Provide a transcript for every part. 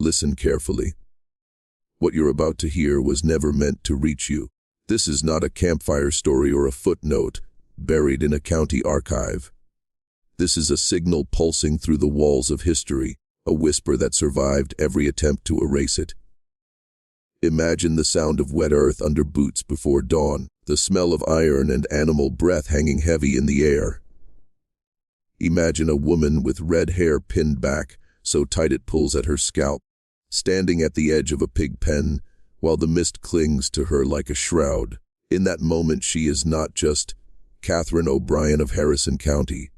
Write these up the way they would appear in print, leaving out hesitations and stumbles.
Listen carefully. What you're about to hear was never meant to reach you. This is not a campfire story or a footnote buried in a county archive. This is a signal pulsing through the walls of history, a whisper that survived every attempt to erase it. Imagine the sound of wet earth under boots before dawn, the smell of iron and animal breath hanging heavy in the air. Imagine a woman with red hair pinned back, so tight it pulls at her scalp, standing at the edge of a pig pen, while the mist clings to her like a shroud. In that moment, she is not just Catherine O'Brien of Harrison County.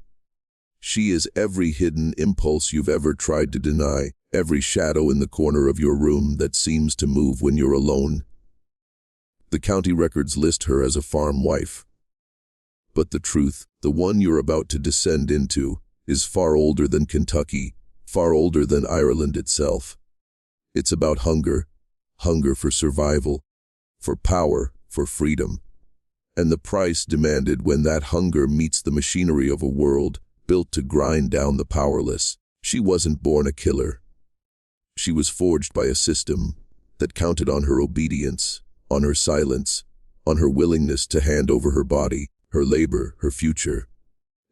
She is every hidden impulse you've ever tried to deny, every shadow in the corner of your room that seems to move when you're alone. The county records list her as a farm wife. But the truth, the one you're about to descend into, is far older than Kentucky, far older than Ireland itself. It's about hunger for survival, for power, for freedom. And the price demanded when that hunger meets the machinery of a world built to grind down the powerless. She wasn't born a killer. She was forged by a system that counted on her obedience, on her silence, on her willingness to hand over her body, her labor, her future.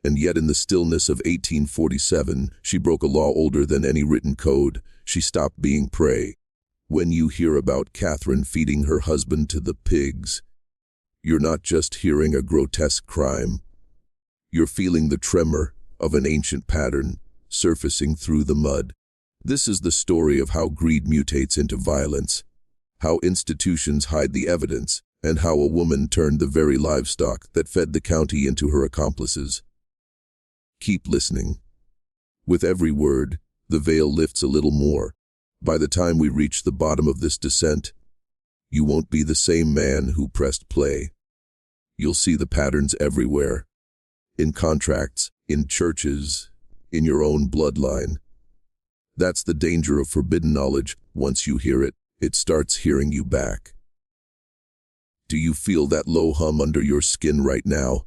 And yet in the stillness of 1847, she broke a law older than any written code. She stopped being prey. When you hear about Catherine feeding her husband to the pigs, you're not just hearing a grotesque crime. You're feeling the tremor of an ancient pattern surfacing through the mud. This is the story of how greed mutates into violence, how institutions hide the evidence, and how a woman turned the very livestock that fed the county into her accomplices. Keep listening. With every word, the veil lifts a little more. By the time we reach the bottom of this descent, you won't be the same man who pressed play. You'll see the patterns everywhere. In contracts, in churches, in your own bloodline. That's the danger of forbidden knowledge. Once you hear it, it starts hearing you back. Do you feel that low hum under your skin right now?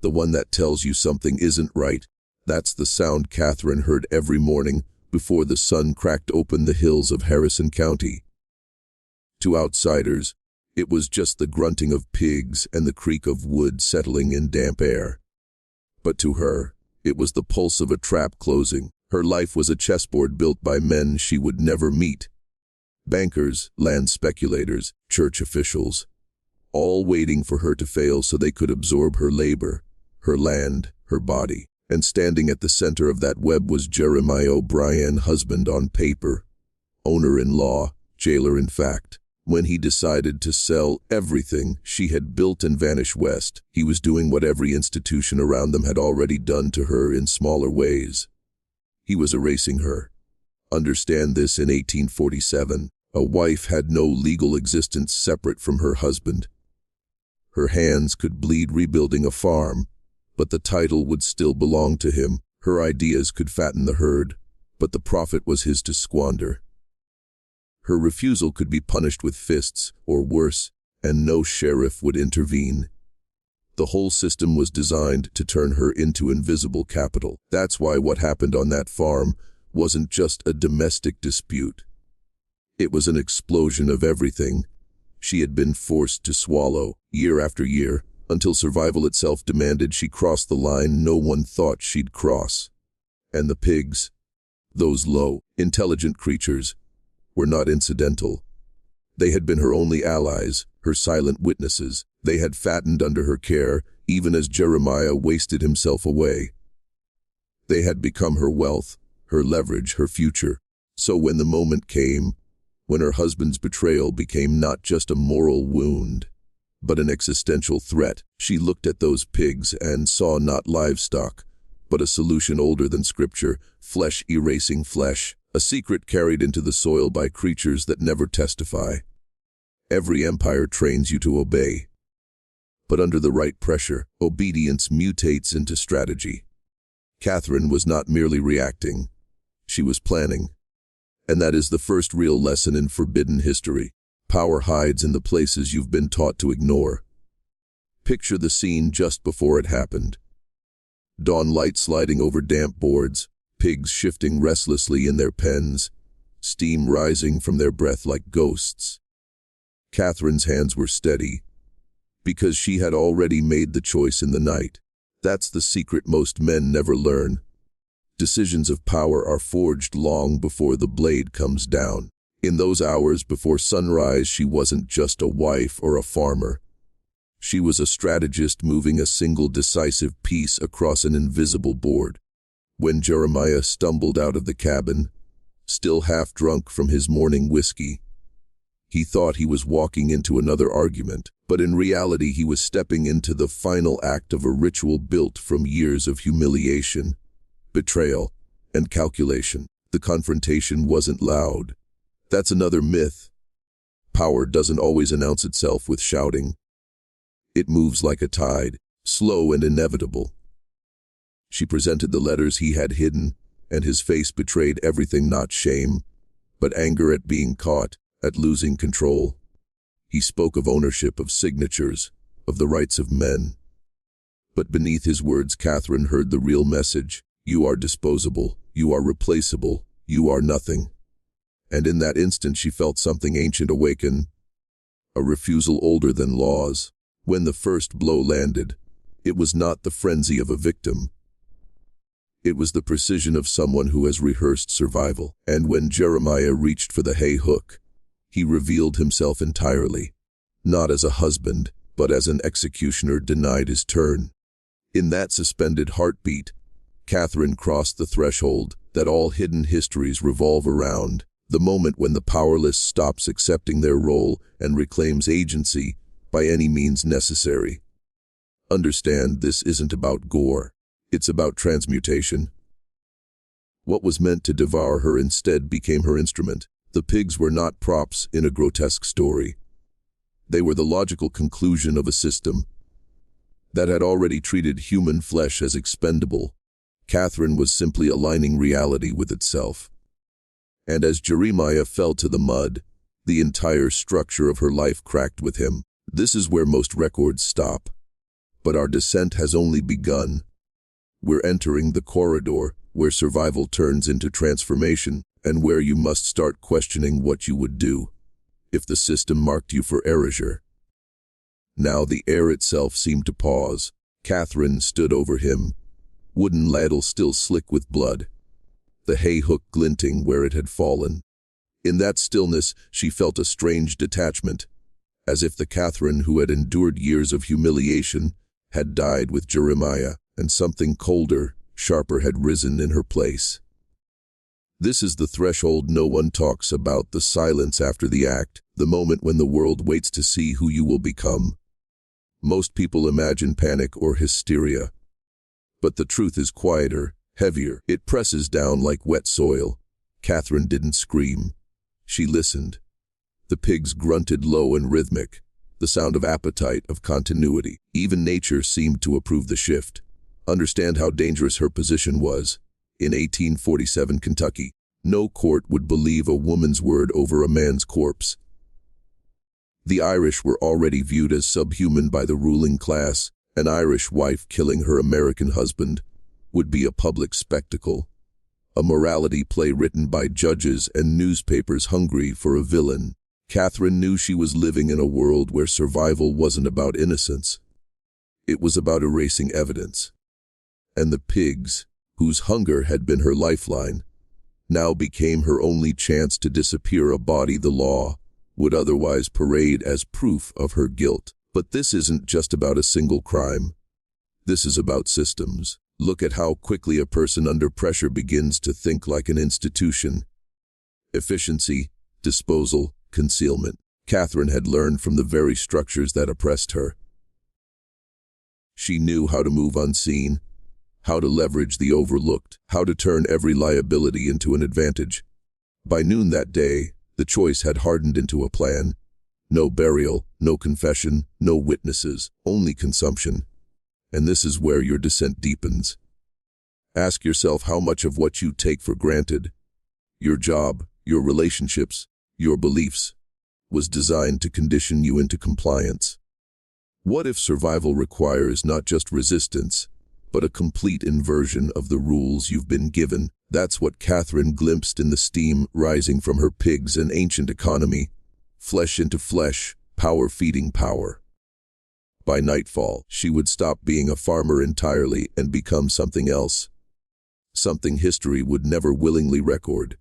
The one that tells you something isn't right? That's the sound Catherine heard every morning before the sun cracked open the hills of Harrison County. To outsiders, it was just the grunting of pigs and the creak of wood settling in damp air. But to her, it was the pulse of a trap closing. Her life was a chessboard built by men she would never meet. Bankers, land speculators, church officials, all waiting for her to fail so they could absorb her labor, her land, her body. And standing at the center of that web was Jeremiah O'Brien, husband on paper, owner in law, jailer in fact. When he decided to sell everything she had built and vanish west, he was doing what every institution around them had already done to her in smaller ways. He was erasing her. Understand this: in 1847, a wife had no legal existence separate from her husband. Her hands could bleed rebuilding a farm, but the title would still belong to him. Her ideas could fatten the herd, but the profit was his to squander. Her refusal could be punished with fists, or worse, and no sheriff would intervene. The whole system was designed to turn her into invisible capital. That's why what happened on that farm wasn't just a domestic dispute. It was an explosion of everything she had been forced to swallow, year after year, until survival itself demanded she cross the line no one thought she'd cross. And the pigs, those low, intelligent creatures, were not incidental. They had been her only allies, her silent witnesses. They had fattened under her care, even as Jeremiah wasted himself away. They had become her wealth, her leverage, her future. So when the moment came, when her husband's betrayal became not just a moral wound, but an existential threat, she looked at those pigs and saw not livestock, but a solution older than scripture: flesh erasing flesh, a secret carried into the soil by creatures that never testify. Every empire trains you to obey. But under the right pressure, obedience mutates into strategy. Catherine was not merely reacting, she was planning. And that is the first real lesson in forbidden history. Power hides in the places you've been taught to ignore. Picture the scene just before it happened. Dawn light sliding over damp boards, pigs shifting restlessly in their pens, steam rising from their breath like ghosts. Catherine's hands were steady, because she had already made the choice in the night. That's the secret most men never learn. Decisions of power are forged long before the blade comes down. In those hours before sunrise, she wasn't just a wife or a farmer. She was a strategist moving a single decisive piece across an invisible board. When Jeremiah stumbled out of the cabin, still half drunk from his morning whiskey, he thought he was walking into another argument, but in reality he was stepping into the final act of a ritual built from years of humiliation, betrayal, and calculation. The confrontation wasn't loud. That's another myth. Power doesn't always announce itself with shouting. It moves like a tide, slow and inevitable. She presented the letters he had hidden, and his face betrayed everything, not shame, but anger at being caught, at losing control. He spoke of ownership, of signatures, of the rights of men. But beneath his words, Catherine heard the real message. You are disposable, you are replaceable, you are nothing. And in that instant she felt something ancient awaken, a refusal older than laws. When the first blow landed, it was not the frenzy of a victim. It was the precision of someone who has rehearsed survival. And when Jeremiah reached for the hay hook, he revealed himself entirely, not as a husband, but as an executioner denied his turn. In that suspended heartbeat, Catherine crossed the threshold that all hidden histories revolve around, the moment when the powerless stops accepting their role and reclaims agency by any means necessary. Understand, this isn't about gore. It's about transmutation. What was meant to devour her instead became her instrument. The pigs were not props in a grotesque story. They were the logical conclusion of a system that had already treated human flesh as expendable. Catherine was simply aligning reality with itself. And as Jeremiah fell to the mud, the entire structure of her life cracked with him. This is where most records stop. But our descent has only begun. We're entering the corridor where survival turns into transformation, and where you must start questioning what you would do if the system marked you for erasure. Now the air itself seemed to pause. Catherine stood over him, wooden ladle still slick with blood, the hay hook glinting where it had fallen. In that stillness she felt a strange detachment, as if the Catherine who had endured years of humiliation had died with Jeremiah, and something colder, sharper had risen in her place. This is the threshold no one talks about, the silence after the act, the moment when the world waits to see who you will become. Most people imagine panic or hysteria. But the truth is quieter, heavier. It presses down like wet soil. Catherine didn't scream. She listened. The pigs grunted low and rhythmic, the sound of appetite, of continuity. Even nature seemed to approve the shift. Understand how dangerous her position was. In 1847 Kentucky, no court would believe a woman's word over a man's corpse. The Irish were already viewed as subhuman by the ruling class. An Irish wife killing her American husband would be a public spectacle, a morality play written by judges and newspapers hungry for a villain. Catherine knew she was living in a world where survival wasn't about innocence. It was about erasing evidence. And the pigs, whose hunger had been her lifeline, now became her only chance to disappear, a body the law would otherwise parade as proof of her guilt. But this isn't just about a single crime. This is about systems. Look at how quickly a person under pressure begins to think like an institution. Efficiency, disposal, concealment. Catherine had learned from the very structures that oppressed her. She knew how to move unseen, how to leverage the overlooked, how to turn every liability into an advantage. By noon that day, the choice had hardened into a plan. No burial, no confession, no witnesses, only consumption. And this is where your descent deepens. Ask yourself how much of what you take for granted, your job, your relationships, your beliefs, was designed to condition you into compliance. What if survival requires not just resistance, but a complete inversion of the rules you've been given? That's what Catherine glimpsed in the steam rising from her pigs and ancient economy. Flesh into flesh, power feeding power. By nightfall, she would stop being a farmer entirely and become something else. Something history would never willingly record.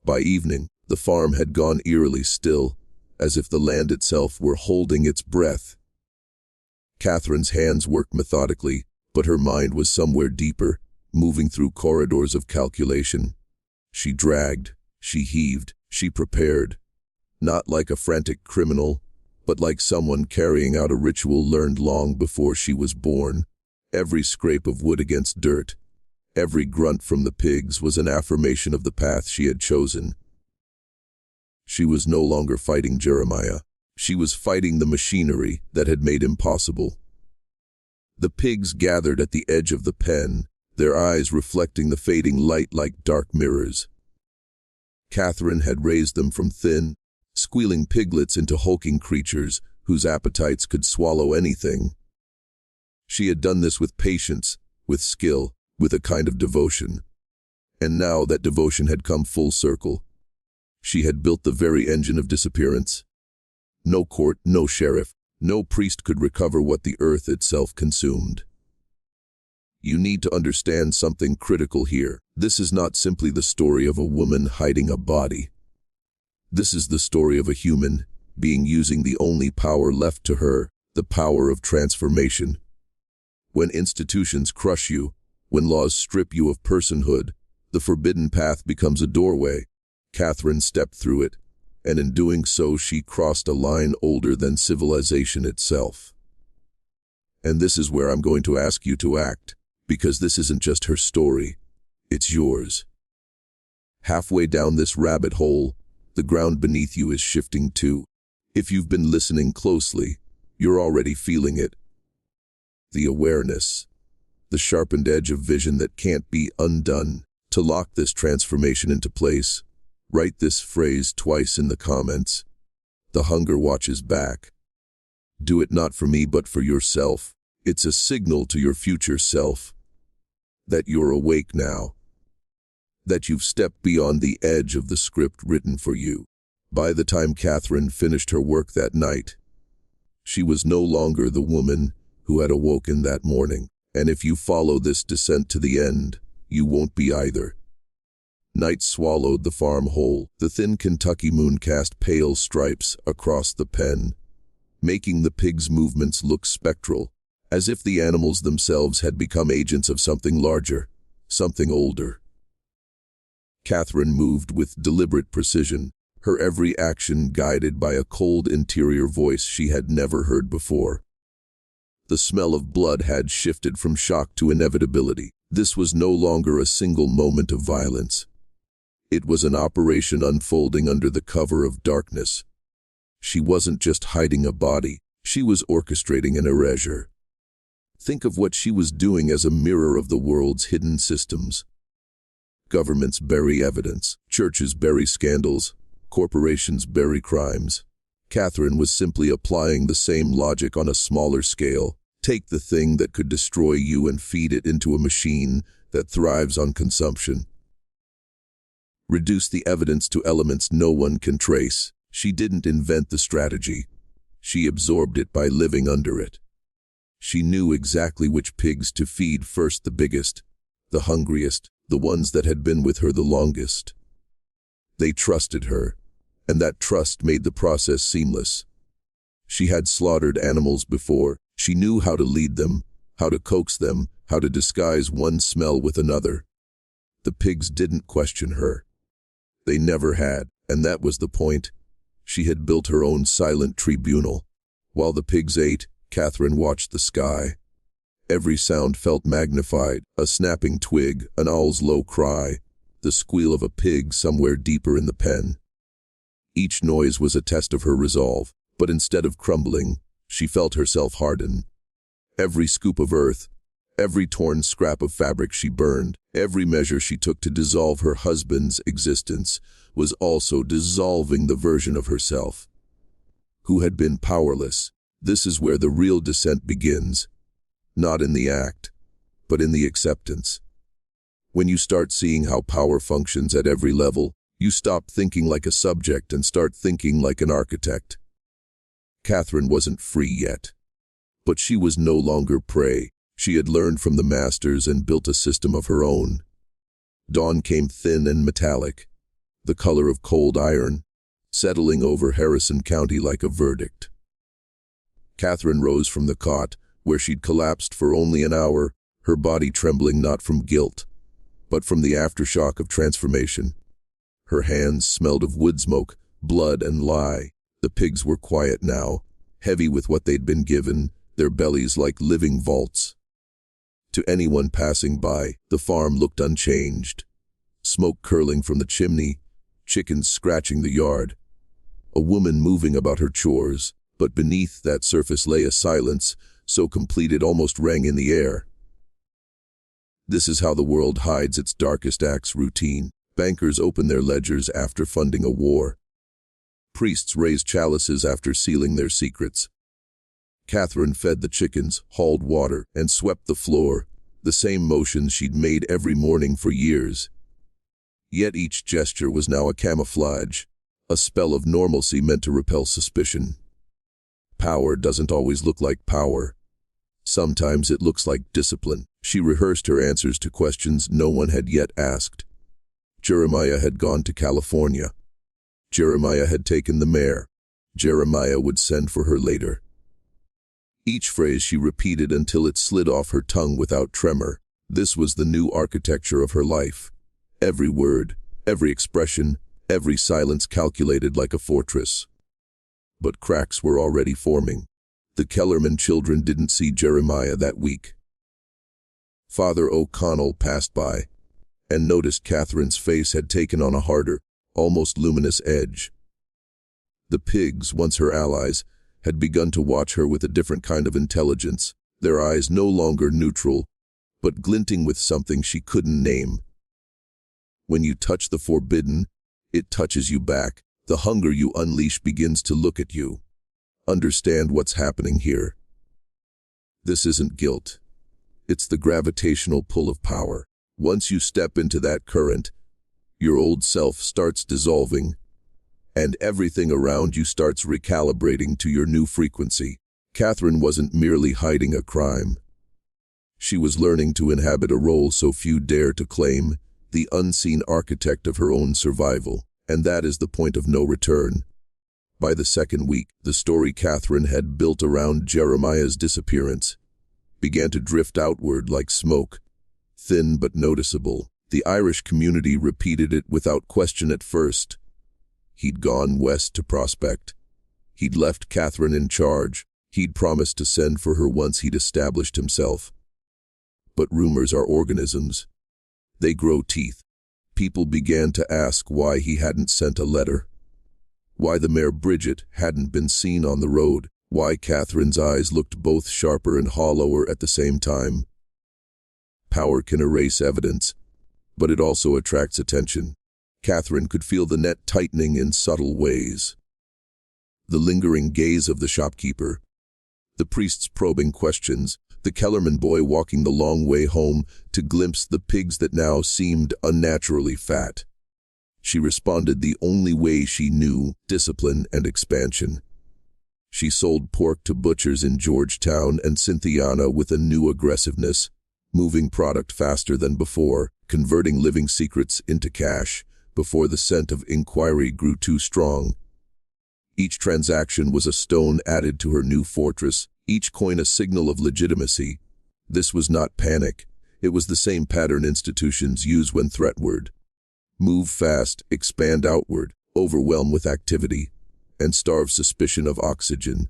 By evening, the farm had gone eerily still, as if the land itself were holding its breath. Catherine's hands worked methodically, but her mind was somewhere deeper, moving through corridors of calculation. She dragged, she heaved, she prepared, not like a frantic criminal, but like someone carrying out a ritual learned long before she was born. Every scrape of wood against dirt, every grunt from the pigs was an affirmation of the path she had chosen. She was no longer fighting Jeremiah. She was fighting the machinery that had made him possible. The pigs gathered at the edge of the pen, their eyes reflecting the fading light like dark mirrors. Catherine had raised them from thin, squealing piglets into hulking creatures whose appetites could swallow anything. She had done this with patience, with skill, with a kind of devotion. And now that devotion had come full circle. She had built the very engine of disappearance. No court, no sheriff, no priest could recover what the earth itself consumed. You need to understand something critical here. This is not simply the story of a woman hiding a body. This is the story of a human being using the only power left to her, the power of transformation. When institutions crush you, when laws strip you of personhood, the forbidden path becomes a doorway. Catherine stepped through it, and in doing so she crossed a line older than civilization itself. And this is where I'm going to ask you to act, because this isn't just her story, it's yours. Halfway down this rabbit hole, the ground beneath you is shifting too. If you've been listening closely, you're already feeling it. The awareness, the sharpened edge of vision that can't be undone. To lock this transformation into place, write this phrase twice in the comments. The hunger watches back. Do it not for me but for yourself. It's a signal to your future self that you're awake now, that you've stepped beyond the edge of the script written for you. By the time Catherine finished her work that night, she was no longer the woman who had awoken that morning. And if you follow this descent to the end, you won't be either. Night swallowed the farm whole. The thin Kentucky moon cast pale stripes across the pen, making the pigs' movements look spectral, as if the animals themselves had become agents of something larger, something older. Catherine moved with deliberate precision, her every action guided by a cold interior voice she had never heard before. The smell of blood had shifted from shock to inevitability. This was no longer a single moment of violence. It was an operation unfolding under the cover of darkness. She wasn't just hiding a body, she was orchestrating an erasure. Think of what she was doing as a mirror of the world's hidden systems. Governments bury evidence, churches bury scandals, corporations bury crimes. Catherine was simply applying the same logic on a smaller scale. Take the thing that could destroy you and feed it into a machine that thrives on consumption. Reduce the evidence to elements no one can trace. She didn't invent the strategy. She absorbed it by living under it. She knew exactly which pigs to feed first, the biggest, the hungriest, the ones that had been with her the longest. They trusted her, and that trust made the process seamless. She had slaughtered animals before. She knew how to lead them, how to coax them, how to disguise one smell with another. The pigs didn't question her. They never had, and that was the point. She had built her own silent tribunal. While the pigs ate, Catherine watched the sky. Every sound felt magnified, a snapping twig, an owl's low cry, the squeal of a pig somewhere deeper in the pen. Each noise was a test of her resolve, but instead of crumbling, she felt herself harden. Every scoop of earth, every torn scrap of fabric she burned, every measure she took to dissolve her husband's existence was also dissolving the version of herself who had been powerless. This is where the real descent begins, not in the act, but in the acceptance. When you start seeing how power functions at every level, you stop thinking like a subject and start thinking like an architect. Catherine wasn't free yet. But she was no longer prey. She had learned from the masters and built a system of her own. Dawn came thin and metallic, the color of cold iron, settling over Harrison County like a verdict. Catherine rose from the cot, where she'd collapsed for only an hour, her body trembling not from guilt, but from the aftershock of transformation. Her hands smelled of wood smoke, blood, and lye. The pigs were quiet now, heavy with what they'd been given, their bellies like living vaults. To anyone passing by, the farm looked unchanged. Smoke curling from the chimney, chickens scratching the yard, a woman moving about her chores, but beneath that surface lay a silence so complete it almost rang in the air. This is how the world hides its darkest acts routine. Bankers open their ledgers after funding a war. Priests raise chalices after sealing their secrets. Catherine fed the chickens, hauled water, and swept the floor, the same motions she'd made every morning for years. Yet each gesture was now a camouflage, a spell of normalcy meant to repel suspicion. Power doesn't always look like power. Sometimes it looks like discipline. She rehearsed her answers to questions no one had yet asked. Jeremiah had gone to California. Jeremiah had taken the mare. Jeremiah would send for her later. Each phrase she repeated until it slid off her tongue without tremor. This was the new architecture of her life. Every word, every expression, every silence calculated like a fortress. But cracks were already forming. The Kellerman children didn't see Jeremiah that week. Father O'Connell passed by and noticed Catherine's face had taken on a harder, almost luminous edge. The pigs, once her allies, had begun to watch her with a different kind of intelligence, their eyes no longer neutral, but glinting with something she couldn't name. When you touch the forbidden, it touches you back. The hunger you unleash begins to look at you. Understand what's happening here. This isn't guilt. It's the gravitational pull of power. Once you step into that current, your old self starts dissolving, and everything around you starts recalibrating to your new frequency. Catherine wasn't merely hiding a crime. She was learning to inhabit a role so few dare to claim, the unseen architect of her own survival, and that is the point of no return. By the second week, the story Catherine had built around Jeremiah's disappearance began to drift outward like smoke, thin but noticeable. The Irish community repeated it without question at first. He'd gone west to prospect. He'd left Catherine in charge. He'd promised to send for her once he'd established himself. But rumors are organisms. They grow teeth. People began to ask why he hadn't sent a letter. Why the mare Bridget hadn't been seen on the road. Why Catherine's eyes looked both sharper and hollower at the same time. Power can erase evidence, but it also attracts attention. Catherine could feel the net tightening in subtle ways. The lingering gaze of the shopkeeper, the priest's probing questions, the Kellerman boy walking the long way home to glimpse the pigs that now seemed unnaturally fat. She responded the only way she knew, discipline and expansion. She sold pork to butchers in Georgetown and Cynthiana with a new aggressiveness, moving product faster than before, converting living secrets into cash before the scent of inquiry grew too strong. Each transaction was a stone added to her new fortress, each coin a signal of legitimacy. This was not panic. It was the same pattern institutions use when threatward. Move fast, expand outward, overwhelm with activity, and starve suspicion of oxygen.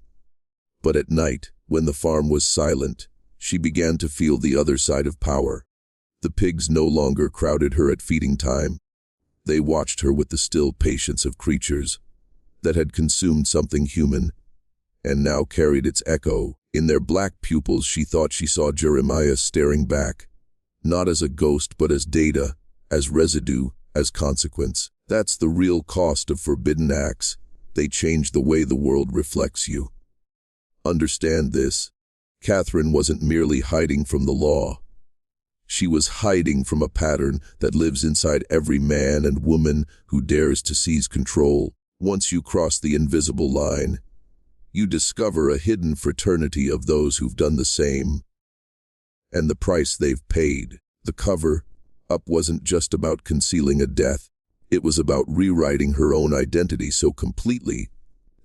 But at night, when the farm was silent, she began to feel the other side of power. The pigs no longer crowded her at feeding time. They watched her with the still patience of creatures that had consumed something human, and now carried its echo. In their black pupils she thought she saw Jeremiah staring back, not as a ghost but as data, as residue, as consequence. That's the real cost of forbidden acts. They change the way the world reflects you. Understand this. Catherine wasn't merely hiding from the law. She was hiding from a pattern that lives inside every man and woman who dares to seize control. Once you cross the invisible line, you discover a hidden fraternity of those who've done the same. And the price they've paid. The cover-up wasn't just about concealing a death. It was about rewriting her own identity so completely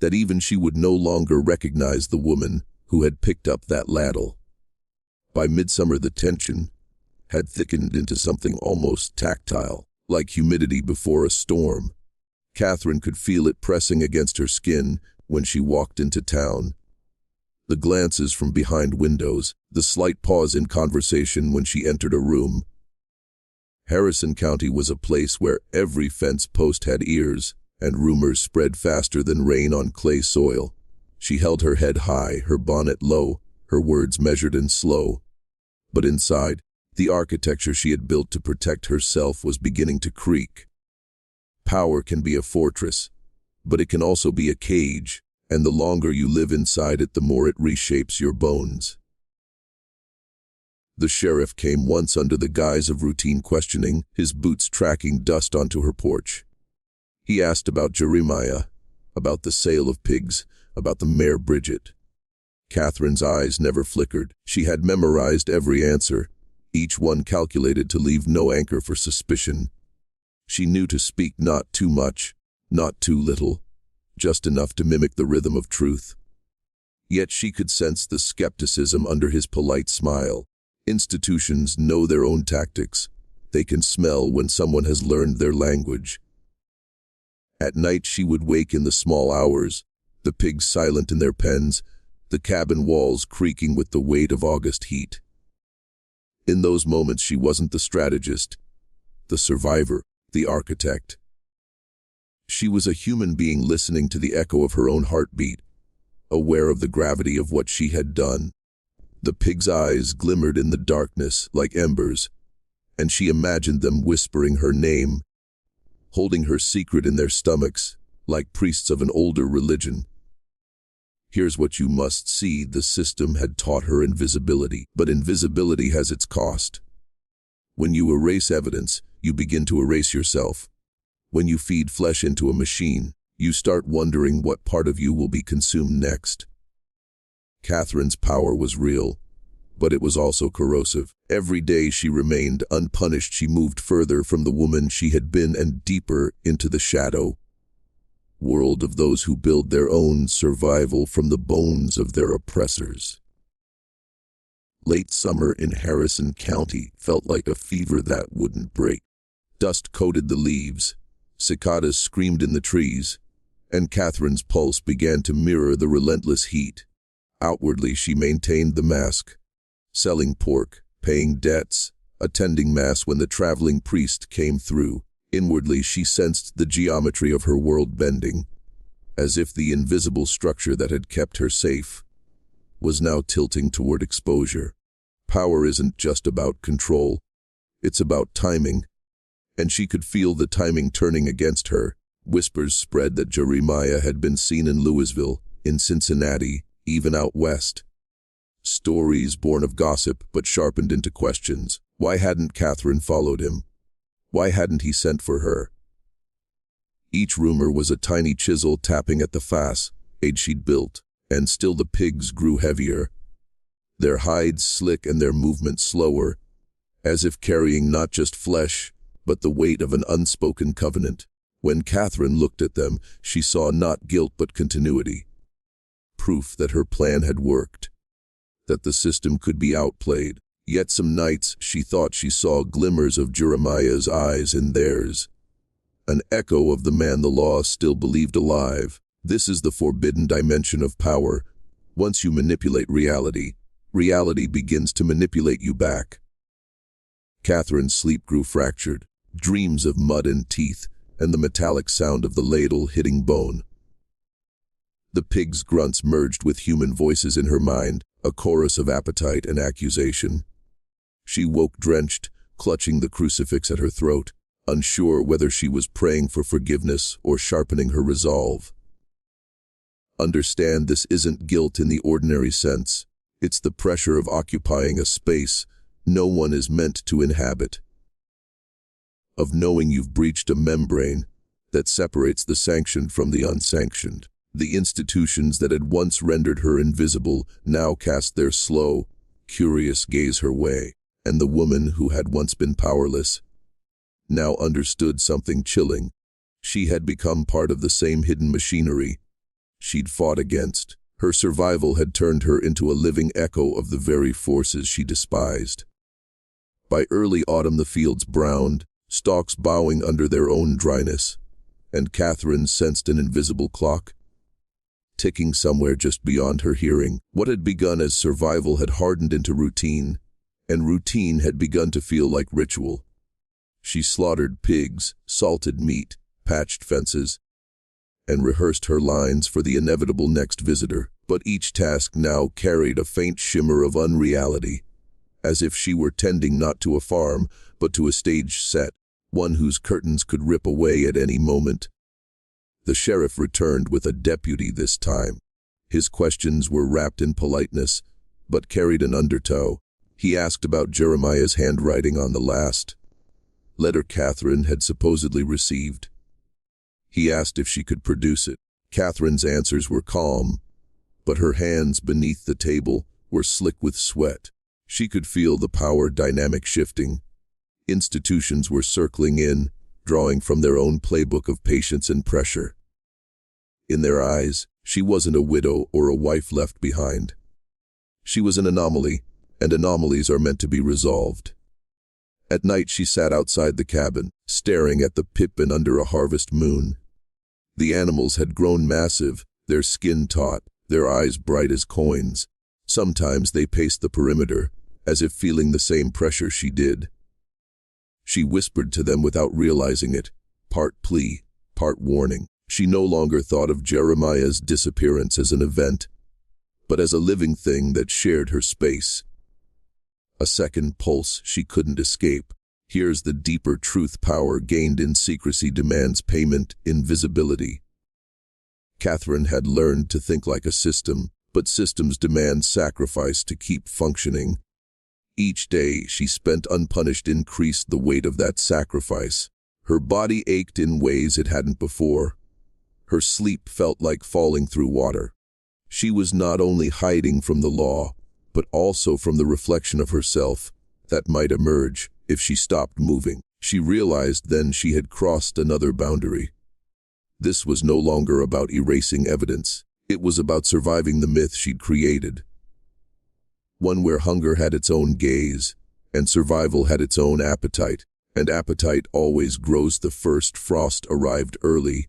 that even she would no longer recognize the woman who had picked up that ladle. By midsummer, the tension had thickened into something almost tactile, like humidity before a storm. Catherine could feel it pressing against her skin when she walked into town. The glances from behind windows, the slight pause in conversation when she entered a room. Harrison County was a place where every fence post had ears, and rumors spread faster than rain on clay soil. She held her head high, her bonnet low, her words measured and slow. But inside, the architecture she had built to protect herself was beginning to creak. Power can be a fortress, but it can also be a cage, and the longer you live inside it, the more it reshapes your bones. The sheriff came once under the guise of routine questioning, his boots tracking dust onto her porch. He asked about Jeremiah, about the sale of pigs, about the mare Bridget. Catherine's eyes never flickered. She had memorized every answer, each one calculated to leave no anchor for suspicion. She knew to speak not too much, not too little, just enough to mimic the rhythm of truth. Yet she could sense the skepticism under his polite smile. Institutions know their own tactics. They can smell when someone has learned their language. At night she would wake in the small hours, the pigs silent in their pens, the cabin walls creaking with the weight of August heat. In those moments she wasn't the strategist, the survivor, the architect. She was a human being listening to the echo of her own heartbeat, aware of the gravity of what she had done. The pig's eyes glimmered in the darkness like embers, and she imagined them whispering her name, holding her secret in their stomachs, like priests of an older religion. Here's what you must see. The system had taught her invisibility, but invisibility has its cost. When you erase evidence, you begin to erase yourself. When you feed flesh into a machine, you start wondering what part of you will be consumed next. Catherine's power was real, but it was also corrosive. Every day she remained unpunished. She moved further from the woman she had been and deeper into the shadow world of those who build their own survival from the bones of their oppressors. Late summer in Harrison County felt like a fever that wouldn't break. Dust coated the leaves, cicadas screamed in the trees, and Catherine's pulse began to mirror the relentless heat. Outwardly she maintained the mask, selling pork, paying debts, attending mass when the traveling priest came through. Inwardly she sensed the geometry of her world bending, as if the invisible structure that had kept her safe was now tilting toward exposure. Power isn't just about control, it's about timing, and she could feel the timing turning against her. Whispers spread that Jeremiah had been seen in Louisville, in Cincinnati, even out west. Stories born of gossip but sharpened into questions. Why hadn't Catherine followed him? Why hadn't he sent for her? Each rumor was a tiny chisel tapping at the facade she'd built, and still the pigs grew heavier, their hides slick and their movement slower, as if carrying not just flesh, but the weight of an unspoken covenant. When Catherine looked at them, she saw not guilt but continuity. Proof that her plan had worked, that the system could be outplayed. Yet some nights she thought she saw glimmers of Jeremiah's eyes in theirs, an echo of the man the law still believed alive. This is the forbidden dimension of power. Once you manipulate reality, reality begins to manipulate you back. Catherine's sleep grew fractured, dreams of mud and teeth, and the metallic sound of the ladle hitting bone. The pig's grunts merged with human voices in her mind, a chorus of appetite and accusation. She woke drenched, clutching the crucifix at her throat, unsure whether she was praying for forgiveness or sharpening her resolve. Understand, this isn't guilt in the ordinary sense. It's the pressure of occupying a space no one is meant to inhabit. Of knowing you've breached a membrane that separates the sanctioned from the unsanctioned. The institutions that had once rendered her invisible now cast their slow, curious gaze her way, and the woman who had once been powerless now understood something chilling. She had become part of the same hidden machinery she'd fought against. Her survival had turned her into a living echo of the very forces she despised. By early autumn the fields browned, stalks bowing under their own dryness, and Catherine sensed an invisible clock ticking somewhere just beyond her hearing. What had begun as survival had hardened into routine, and routine had begun to feel like ritual. She slaughtered pigs, salted meat, patched fences, and rehearsed her lines for the inevitable next visitor. But each task now carried a faint shimmer of unreality, as if she were tending not to a farm, but to a stage set, one whose curtains could rip away at any moment. The sheriff returned with a deputy this time. His questions were wrapped in politeness, but carried an undertow. He asked about Jeremiah's handwriting on the last letter Catherine had supposedly received. He asked if she could produce it. Catherine's answers were calm, but her hands beneath the table were slick with sweat. She could feel the power dynamic shifting. Institutions were circling in, drawing from their own playbook of patience and pressure. In their eyes, she wasn't a widow or a wife left behind. She was an anomaly, and anomalies are meant to be resolved. At night she sat outside the cabin, staring at the pippin under a harvest moon. The animals had grown massive, their skin taut, their eyes bright as coins. Sometimes they paced the perimeter, as if feeling the same pressure she did. She whispered to them without realizing it, part plea, part warning. She no longer thought of Jeremiah's disappearance as an event, but as a living thing that shared her space. A second pulse she couldn't escape. Here's the deeper truth: power gained in secrecy demands payment, invisibility. Catherine had learned to think like a system, but systems demand sacrifice to keep functioning. Each day she spent unpunished increased the weight of that sacrifice. Her body ached in ways it hadn't before. Her sleep felt like falling through water. She was not only hiding from the law, but also from the reflection of herself that might emerge if she stopped moving. She realized then she had crossed another boundary. This was no longer about erasing evidence. It was about surviving the myth she'd created. One where hunger had its own gaze, and survival had its own appetite, and appetite always grows. The first frost arrived early,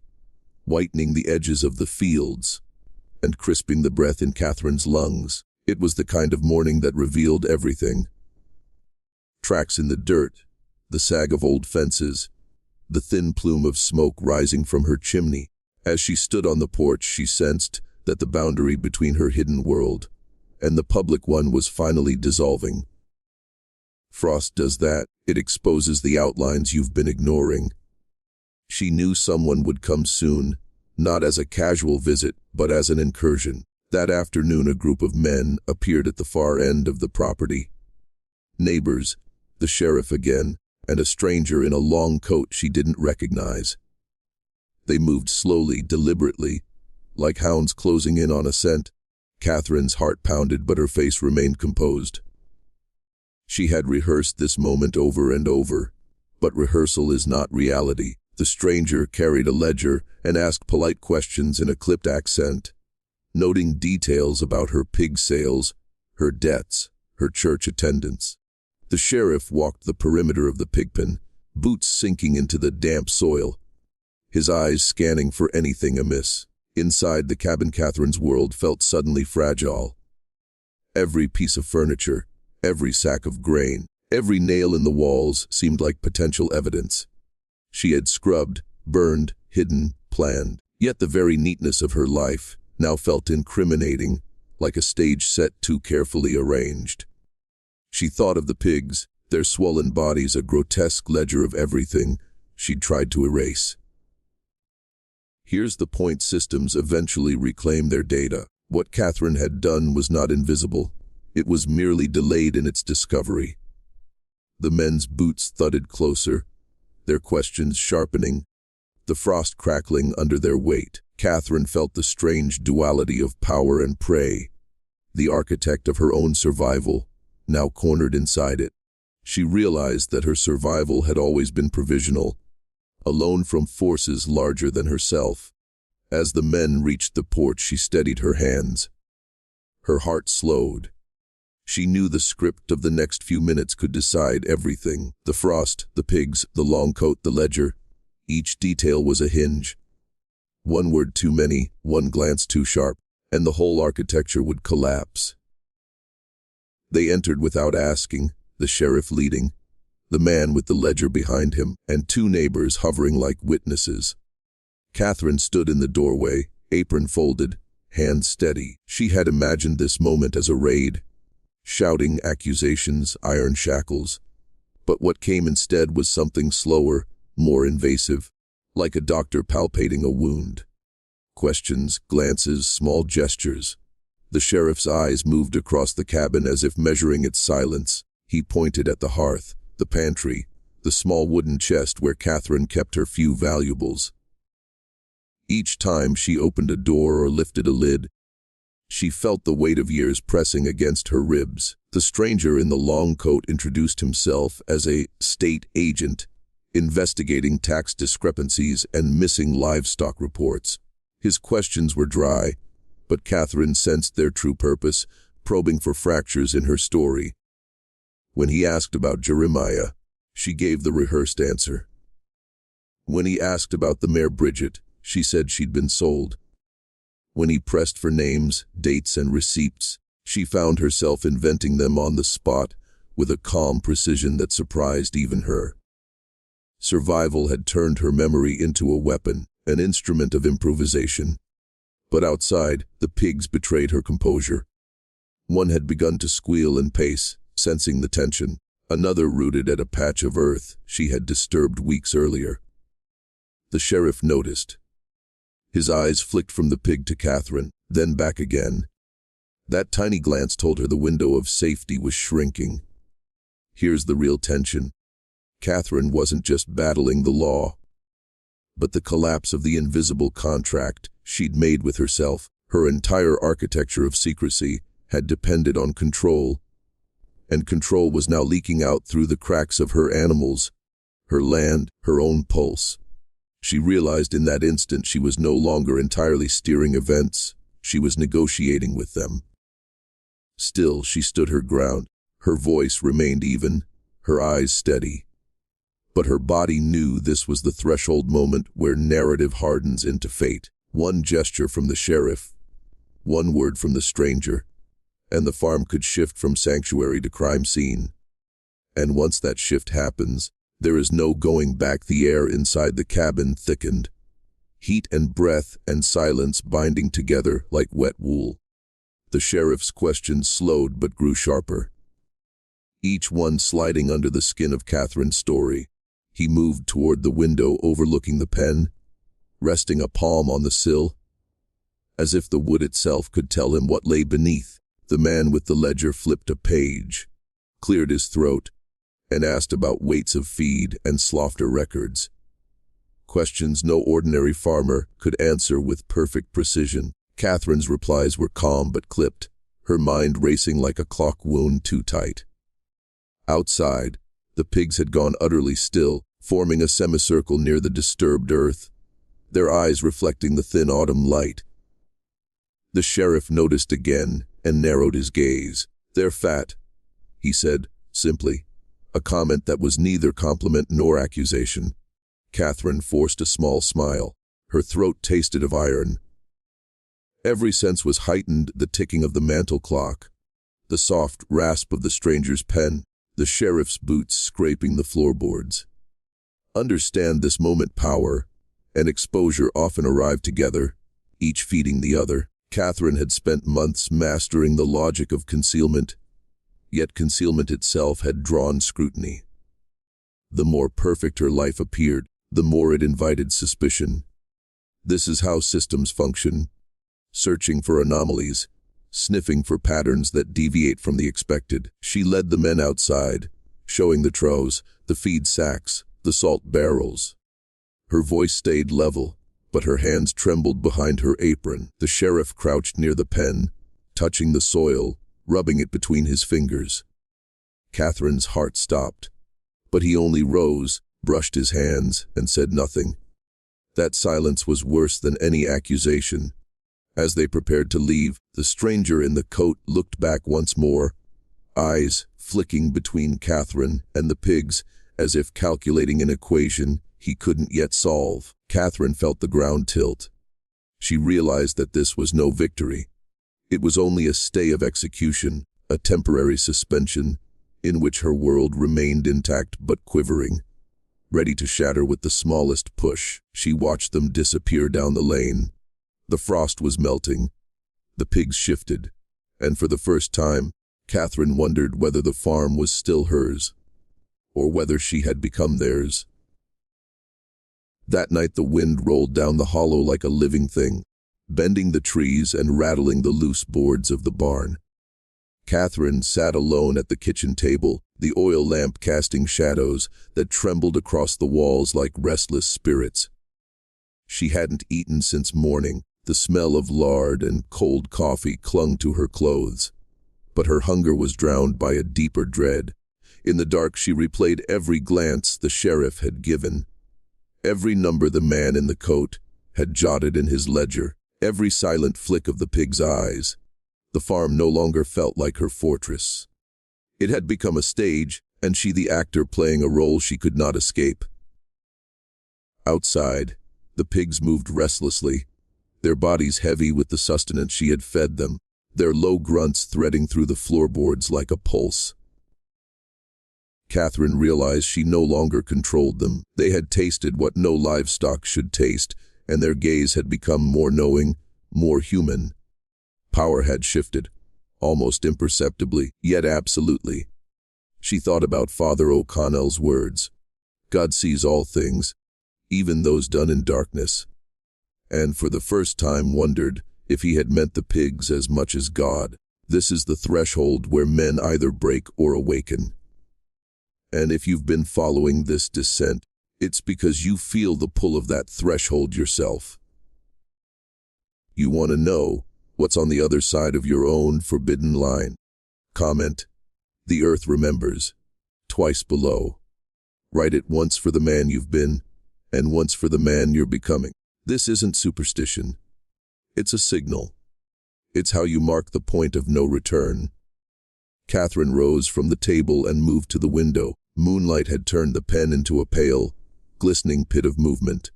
whitening the edges of the fields and crisping the breath in Catherine's lungs. It was the kind of morning that revealed everything. Tracks in the dirt, the sag of old fences, the thin plume of smoke rising from her chimney. As she stood on the porch, she sensed that the boundary between her hidden world and the public one was finally dissolving. Frost does that. It exposes the outlines you've been ignoring. She knew someone would come soon, not as a casual visit, but as an incursion. That afternoon a group of men appeared at the far end of the property. Neighbors, the sheriff again, and a stranger in a long coat she didn't recognize. They moved slowly, deliberately, like hounds closing in on a scent. Catherine's heart pounded, but her face remained composed. She had rehearsed this moment over and over, but rehearsal is not reality. The stranger carried a ledger and asked polite questions in a clipped accent, noting details about her pig sales, her debts, her church attendance. The sheriff walked the perimeter of the pigpen, boots sinking into the damp soil, his eyes scanning for anything amiss. Inside the cabin, Catherine's world felt suddenly fragile. Every piece of furniture, every sack of grain, every nail in the walls seemed like potential evidence. She had scrubbed, burned, hidden, planned. Yet the very neatness of her life now felt incriminating, like a stage set too carefully arranged. She thought of the pigs, their swollen bodies, a grotesque ledger of everything she'd tried to erase. Here's the point: systems eventually reclaim their data. What Catherine had done was not invisible. It was merely delayed in its discovery. The men's boots thudded closer, their questions sharpening, the frost crackling under their weight. Catherine felt the strange duality of power and prey, the architect of her own survival, now cornered inside it. She realized that her survival had always been provisional, alone from forces larger than herself. As the men reached the porch, she steadied her hands. Her heart slowed. She knew the script of the next few minutes could decide everything. The frost, the pigs, the long coat, the ledger. Each detail was a hinge. One word too many, one glance too sharp, and the whole architecture would collapse. They entered without asking, the sheriff leading, the man with the ledger behind him, and two neighbors hovering like witnesses. Catherine stood in the doorway, apron folded, hands steady. She had imagined this moment as a raid, shouting accusations, iron shackles. But what came instead was something slower, more invasive, like a doctor palpating a wound. Questions, glances, small gestures. The sheriff's eyes moved across the cabin as if measuring its silence. He pointed at the hearth, the pantry, the small wooden chest where Catherine kept her few valuables. Each time she opened a door or lifted a lid, she felt the weight of years pressing against her ribs. The stranger in the long coat introduced himself as a state agent, investigating tax discrepancies and missing livestock reports. His questions were dry, but Catherine sensed their true purpose, probing for fractures in her story. When he asked about Jeremiah, she gave the rehearsed answer. When he asked about the mare Bridget, she said she'd been sold. When he pressed for names, dates, and receipts, she found herself inventing them on the spot with a calm precision that surprised even her. Survival had turned her memory into a weapon, an instrument of improvisation. But outside, the pigs betrayed her composure. One had begun to squeal and pace, sensing the tension. Another rooted at a patch of earth she had disturbed weeks earlier. The sheriff noticed. His eyes flicked from the pig to Catherine, then back again. That tiny glance told her the window of safety was shrinking. Here's the real tension. Catherine wasn't just battling the law, but the collapse of the invisible contract she'd made with herself. Her entire architecture of secrecy had depended on control, and control was now leaking out through the cracks of her animals, her land, her own pulse. She realized in that instant she was no longer entirely steering events, she was negotiating with them. Still, she stood her ground. Her voice remained even, her eyes steady. But her body knew this was the threshold moment where narrative hardens into fate. One gesture from the sheriff, one word from the stranger, and the farm could shift from sanctuary to crime scene. And once that shift happens, there is no going back. The air inside the cabin thickened, heat and breath and silence binding together like wet wool. The sheriff's questions slowed but grew sharper, each one sliding under the skin of Catherine's story. He moved toward the window overlooking the pen, resting a palm on the sill, as if the wood itself could tell him what lay beneath. The man with the ledger flipped a page, cleared his throat, and asked about weights of feed and slaughter records. Questions no ordinary farmer could answer with perfect precision. Catherine's replies were calm but clipped, her mind racing like a clock wound too tight. Outside, the pigs had gone utterly still, forming a semicircle near the disturbed earth, their eyes reflecting the thin autumn light. The sheriff noticed again and narrowed his gaze. "They're fat," he said, simply, a comment that was neither compliment nor accusation. Catherine forced a small smile. Her throat tasted of iron. Every sense was heightened, the ticking of the mantel clock, the soft rasp of the stranger's pen, the sheriff's boots scraping the floorboards. Understand this moment: power and exposure often arrive together, each feeding the other. Catherine had spent months mastering the logic of concealment, yet concealment itself had drawn scrutiny. The more perfect her life appeared, the more it invited suspicion. This is how systems function, searching for anomalies, sniffing for patterns that deviate from the expected. She led the men outside, showing the troughs, the feed sacks, the salt barrels. Her voice stayed level, but her hands trembled behind her apron. The sheriff crouched near the pen, touching the soil, rubbing it between his fingers. Catherine's heart stopped, but he only rose, brushed his hands, and said nothing. That silence was worse than any accusation. As they prepared to leave, the stranger in the coat looked back once more, eyes flicking between Catherine and the pigs, as if calculating an equation he couldn't yet solve. Catherine felt the ground tilt. She realized that this was no victory. It was only a stay of execution, a temporary suspension, in which her world remained intact but quivering, ready to shatter with the smallest push. She watched them disappear down the lane. The frost was melting. The pigs shifted, and for the first time, Catherine wondered whether the farm was still hers, or whether she had become theirs. That night the wind rolled down the hollow like a living thing, bending the trees and rattling the loose boards of the barn. Catherine sat alone at the kitchen table, the oil lamp casting shadows that trembled across the walls like restless spirits. She hadn't eaten since morning. The smell of lard and cold coffee clung to her clothes, but her hunger was drowned by a deeper dread. In the dark she replayed every glance the sheriff had given, every number the man in the coat had jotted in his ledger, every silent flick of the pig's eyes. The farm no longer felt like her fortress. It had become a stage, and she the actor playing a role she could not escape. Outside, the pigs moved restlessly, their bodies heavy with the sustenance she had fed them, their low grunts threading through the floorboards like a pulse. Catherine realized she no longer controlled them. They had tasted what no livestock should taste, and their gaze had become more knowing, more human. Power had shifted, almost imperceptibly, yet absolutely. She thought about Father O'Connell's words. God sees all things, even those done in darkness. And for the first time wondered if he had meant the pigs as much as God. This is the threshold where men either break or awaken. And if you've been following this descent, it's because you feel the pull of that threshold yourself. You want to know what's on the other side of your own forbidden line? Comment, "The earth remembers," twice below. Write it once for the man you've been, and once for the man you're becoming. This isn't superstition. It's a signal. It's how you mark the point of no return. Catherine rose from the table and moved to the window. Moonlight had turned the pen into a pale, glistening pit of movement.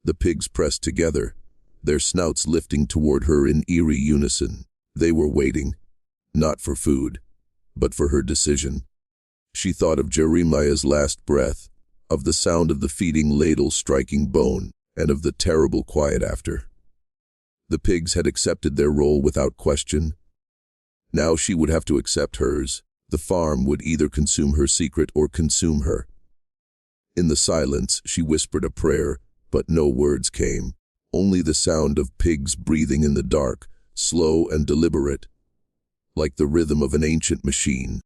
The pigs pressed together, their snouts lifting toward her in eerie unison. They were waiting, not for food, but for her decision. She thought of Jeremiah's last breath, of the sound of the feeding ladle striking bone, and of the terrible quiet after. The pigs had accepted their role without question. Now she would have to accept hers. The farm would either consume her secret or consume her. In the silence, she whispered a prayer, but no words came. Only the sound of pigs breathing in the dark, slow and deliberate, like the rhythm of an ancient machine.